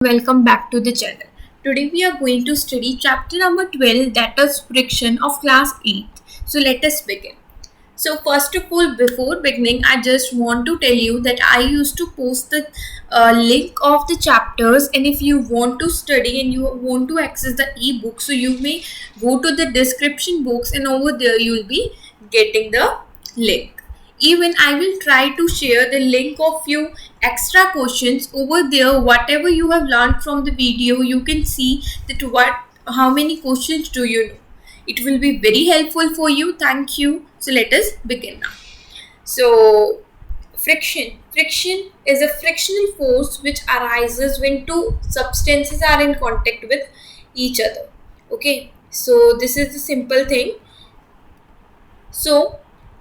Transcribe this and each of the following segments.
Welcome back to the channel. Today we are going to study chapter number 12, that is friction, of class 8. So let us begin. So first of all, before beginning, I just want to tell you that I used to post the link of the chapters, and if you want to study and you want to access the ebook, so you may go to the description box and over there you will be getting the link. Even I will try to share the link of few extra questions over there. Whatever you have learned from the video, you can see that how many questions do you know. It will be very helpful for you. Thank you. So let us begin now. So friction. Friction is a frictional force which arises when two substances are in contact with each other. Okay. So this is the simple thing. So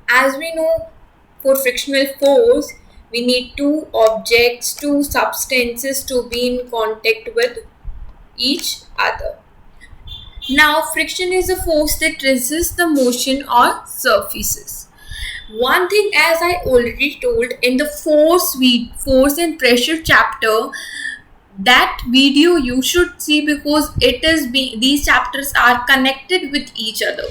as we know, for frictional force, we need two objects, two substances to be in contact with each other. Now, friction is a force that resists the motion or surfaces. One thing, as I already told in the force and pressure chapter, that video you should see because these chapters are connected with each other.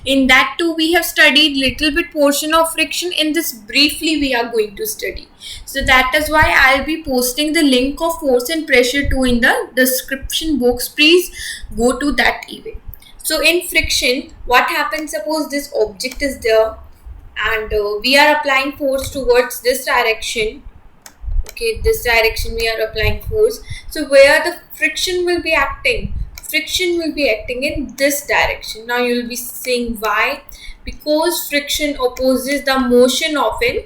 In that too we have studied little bit portion of friction. In this briefly we are going to study, so that is why I'll be posting the link of force and pressure too in the description box. Please go to that event. So in friction, what happens, suppose this object is there and we are applying force towards this direction. Okay, this direction we are applying force. So where the friction will be acting, friction will be acting in this direction. Now you will be saying why? Because friction opposes the motion of an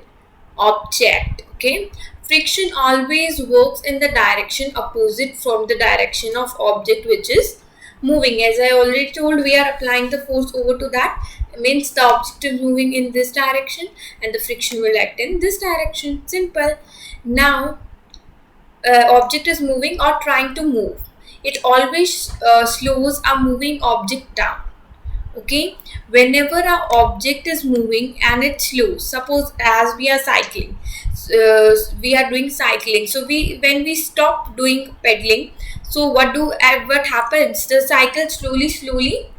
object. Okay, friction always works in the direction opposite from the direction of object which is moving. As I already told, we are applying the force over to that, means the object is moving in this direction and the friction will act in this direction. Simple. Now object is moving or trying to move, it always slows a moving object down. Okay, whenever a object is moving and it slows, suppose as we are cycling, we are doing cycling, so when we stop doing pedaling, so what happens, the cycle slowly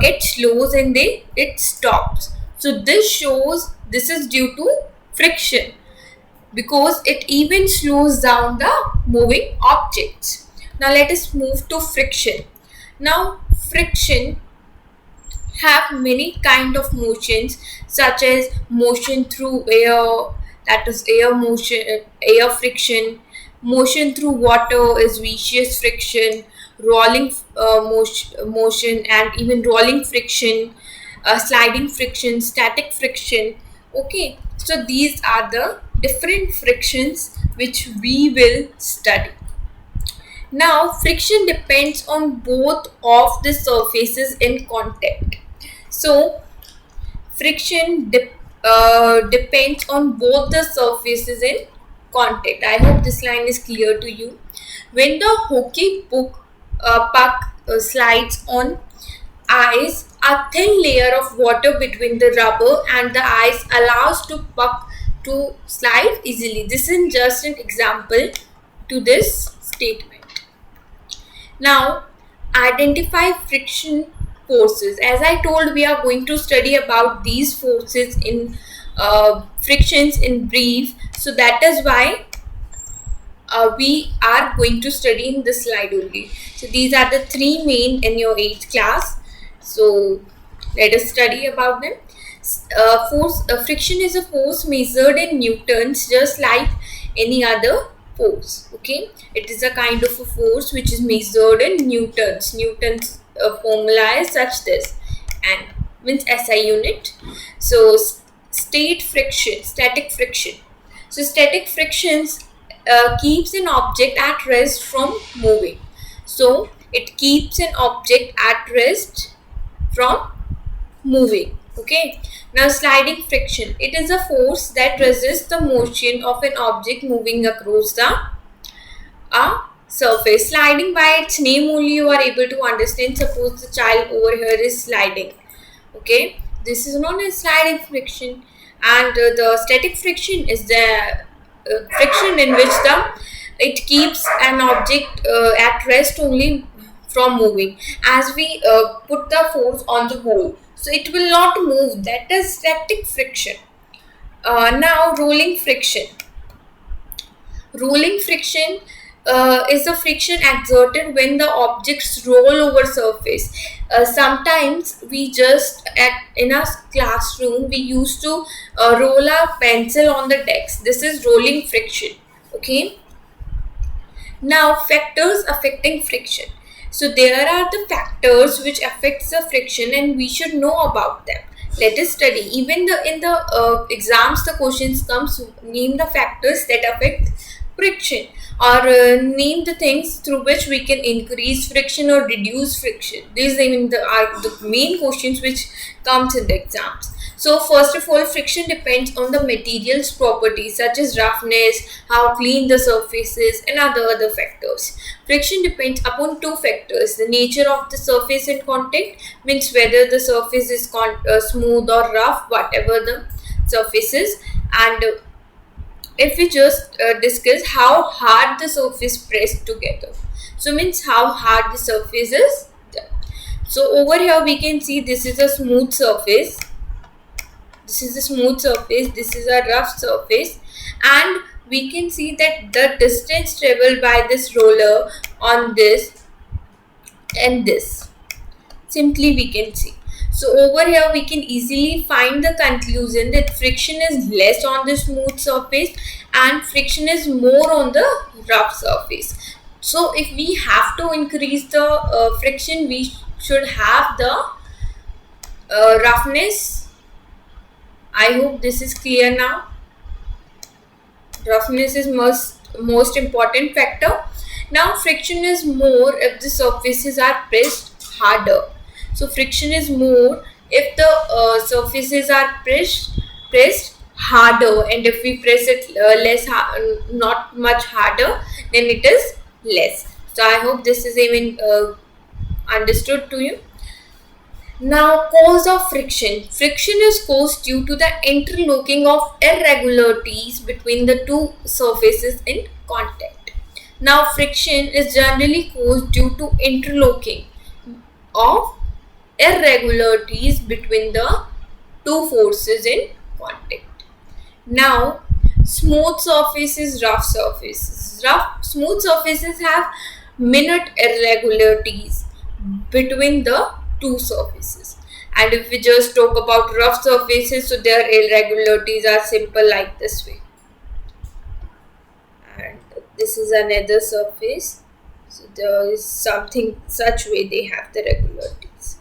get slows and it stops. So this shows this is due to friction, because it even slows down the moving objects. Now let us move to friction. Now friction have many kind of motions, such as motion through air, that is air motion, air friction. Motion through water is viscous friction, rolling motion and even rolling friction, sliding friction, static friction. Okay, so these are the different frictions which we will study. Now friction depends on both of the surfaces in contact. So friction depends on both the surfaces in contact. I hope this line is clear to you. When the puck slides on ice, a thin layer of water between the rubber and the ice allows the puck to slide easily. This is just an example to this statement. Now, identify friction forces. As I told, we are going to study about these forces in frictions in brief. So that is why we are going to study in this slide only. So these are the three main in your 8th class. So let us study about them. Friction is a force measured in newtons, just like any other force. Okay, it is a kind of a force which is measured in newtons. Newton's formula is such this, and means SI unit. So static friction. So static frictions keeps an object at rest from moving. So it keeps an object at rest from moving. Okay, now sliding friction, it is a force that resists the motion of an object moving across the surface. Sliding, by its name only you are able to understand. Suppose the child over here is sliding. Okay, this is known as sliding friction. And the static friction is the friction in which the It keeps an object at rest only from moving. As we put the force on the hole, so it will not move. That is static friction. Now rolling friction. Rolling friction is the friction exerted when the objects roll over surface. Sometimes we just in a classroom we used to roll our pencil on the desk. This is rolling friction. Okay. Now factors affecting friction. So there are the factors which affects the friction and we should know about them. Let us study. Even in the exams, the questions comes, name the factors that affect friction, or name the things through which we can increase friction or reduce friction. These are the main questions which comes in the exams. So first of all, friction depends on the material's properties such as roughness, how clean the surface is, and other factors. Friction depends upon two factors: the nature of the surface in contact, means whether the surface is smooth or rough, whatever the surface is, and if we just discuss how hard the surface pressed together. So means how hard the surface is there. So over here we can see this is a smooth surface. This is a smooth surface. This is a rough surface, and we can see that the distance traveled by this roller on this and this. Simply we can see. So over here we can easily find the conclusion that friction is less on the smooth surface and friction is more on the rough surface. So if we have to increase the friction, we should have the roughness. I hope this is clear now. Roughness is most important factor. Now friction is more if the surfaces are pressed harder. So friction is more if the surfaces are pressed harder, and if we press it not much harder, then it is less. So I hope this is even understood to you. Now, cause of friction. Friction is caused due to the interlocking of irregularities between the two surfaces in contact. Now, friction is generally caused due to interlocking of irregularities between the two forces in contact. Now, smooth surfaces, rough surfaces. Smooth surfaces have minute irregularities between the two surfaces, and if we just talk about rough surfaces, so their irregularities are simple like this way, and this is another surface, so there is something such way they have the regularities.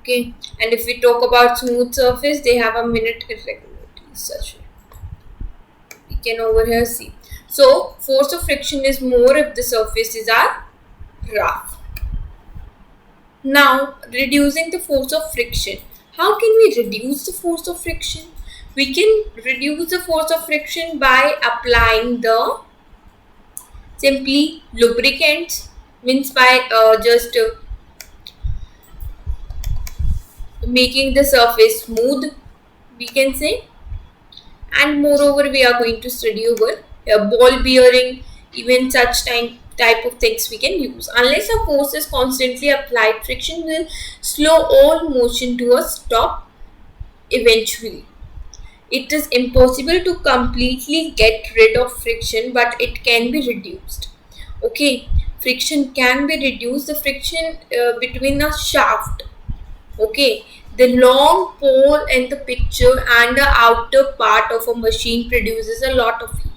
Okay, and if we talk about smooth surface, they have a minute irregularities such way. We can over here see. So force of friction is more if the surfaces are rough. Now, reducing the force of friction. How can we reduce the force of friction? We can reduce the force of friction by applying the simply lubricants, means by just making the surface smooth, we can say. And moreover, we are going to study over ball bearing, even such type of things we can use. Unless a force is constantly applied, friction will slow all motion to a stop eventually. It is impossible to completely get rid of friction, but it can be reduced. Okay, friction can be reduced. The friction between a shaft, okay, the long pole in the picture and the outer part of a machine produces a lot of heat.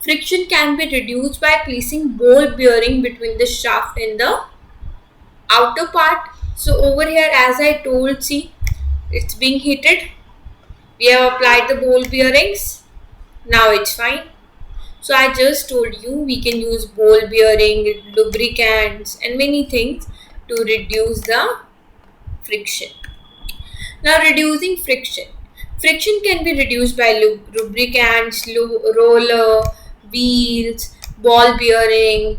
Friction can be reduced by placing ball bearing between the shaft and the outer part. So over here, as I told, see, it's being heated. We have applied the ball bearings. Now it's fine. So I just told you we can use ball bearing, lubricants, and many things to reduce the friction. Now, reducing friction. Friction can be reduced by lubricants, roller, wheels, ball bearing,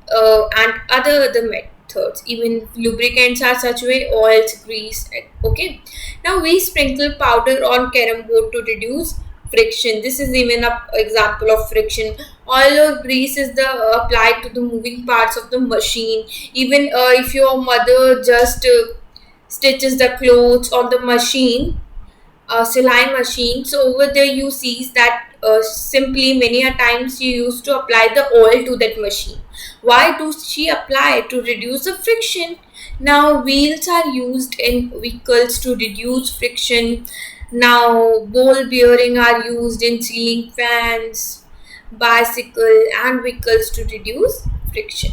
and other methods. Even lubricants are such way, oils, grease. Okay. Now we sprinkle powder on carom board to reduce friction. This is even an example of friction. Oil or grease is the applied to the moving parts of the machine. Even if your mother just stitches the clothes on the machine, Silai machine. So over there you see that simply many a times she used to apply the oil to that machine. Why do she apply? To reduce the friction. Now wheels are used in vehicles to reduce friction. Now ball bearing are used in ceiling fans, bicycle and vehicles to reduce friction.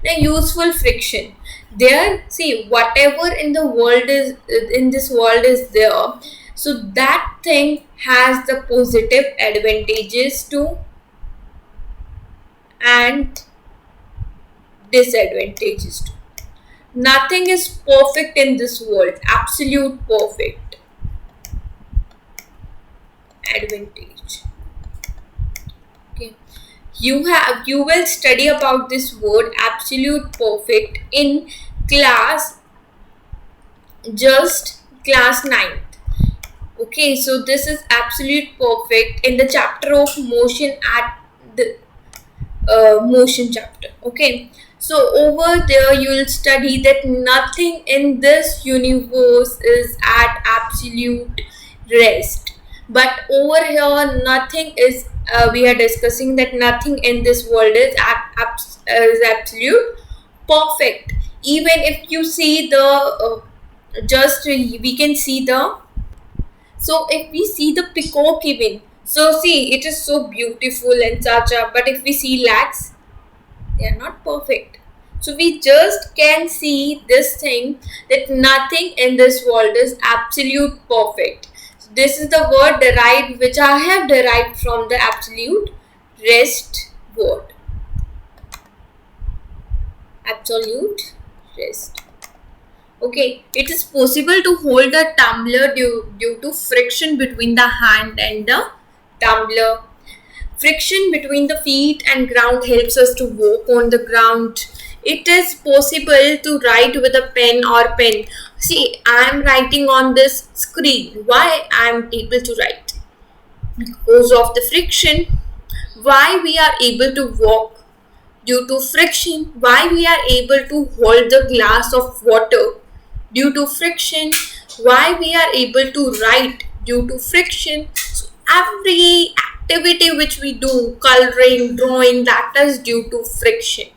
Now useful friction. There, see, whatever in the world is in this world is there, so that thing has the positive advantages too and disadvantages too. Nothing is perfect in this world, absolute perfect. Advantage. Okay, you will study about this word absolute perfect in class, just class 9th. Okay, so this is absolute perfect in the chapter of motion at the motion chapter. Okay, so over there you will study that nothing in this universe is at absolute rest, but over here nothing is we are discussing that nothing in this world is is absolute perfect. Even if you see the just we can see the, so if we see the peacock even, so see it is so beautiful and such a, but if we see lags, they are not perfect. So we just can see this thing that nothing in this world is absolute perfect. So this is the word derived which I have derived from the absolute rest word. Absolute rest. Okay, it is possible to hold a tumbler due to friction between the hand and the tumbler. Friction between the feet and ground helps us to walk on the ground. It is possible to write with a pen or pen. See, I am writing on this screen. Why I am able to write? Because of the friction. Why we are able to walk? Due to friction. Why we are able to hold the glass of water? Due to friction. Why we are able to write? Due to friction. So every activity which we do, coloring, drawing, that is due to friction.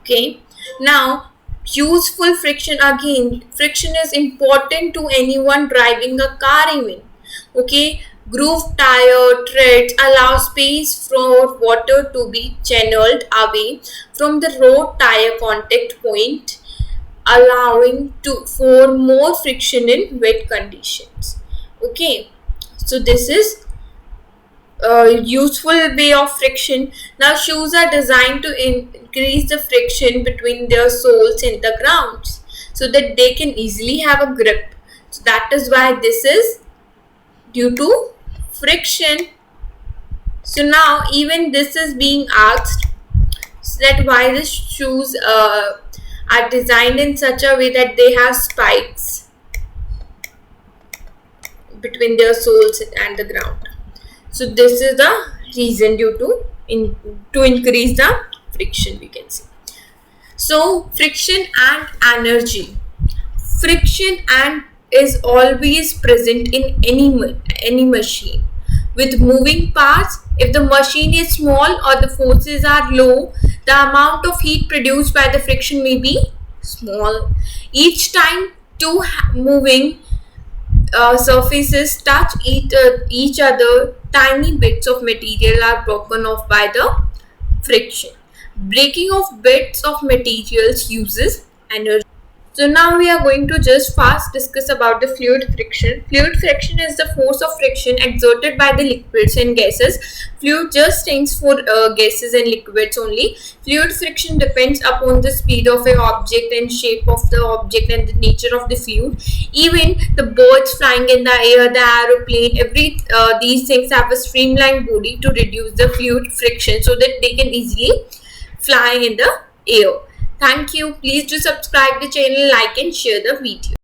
Okay, now useful friction, again friction is important to anyone driving a car even. Okay, groove tire treads allow space for water to be channeled away from the road tire contact point, allowing for more friction in wet conditions. Okay, so this is a useful way of friction. Now shoes are designed to increase the friction between their soles and the grounds so that they can easily have a grip. So that is why this is due to friction. So now even this is being asked, so that why the shoes are designed in such a way that they have spikes between their soles and the ground. So this is the reason due to increase the friction, we can say. So friction and energy. Friction and is always present in any machine. With moving parts, if the machine is small or the forces are low, the amount of heat produced by the friction may be small. Each time two moving surfaces touch each other, tiny bits of material are broken off by the friction. Breaking of bits of materials uses energy. So now we are going to just fast discuss about the fluid friction. Fluid friction is the force of friction exerted by the liquids and gases. Fluid just stands for gases and liquids only. Fluid friction depends upon the speed of an object and shape of the object and the nature of the fluid. Even the birds flying in the air, the aeroplane, these things have a streamlined body to reduce the fluid friction so that they can easily fly in the air. Thank you. Please do subscribe the channel, like and share the video.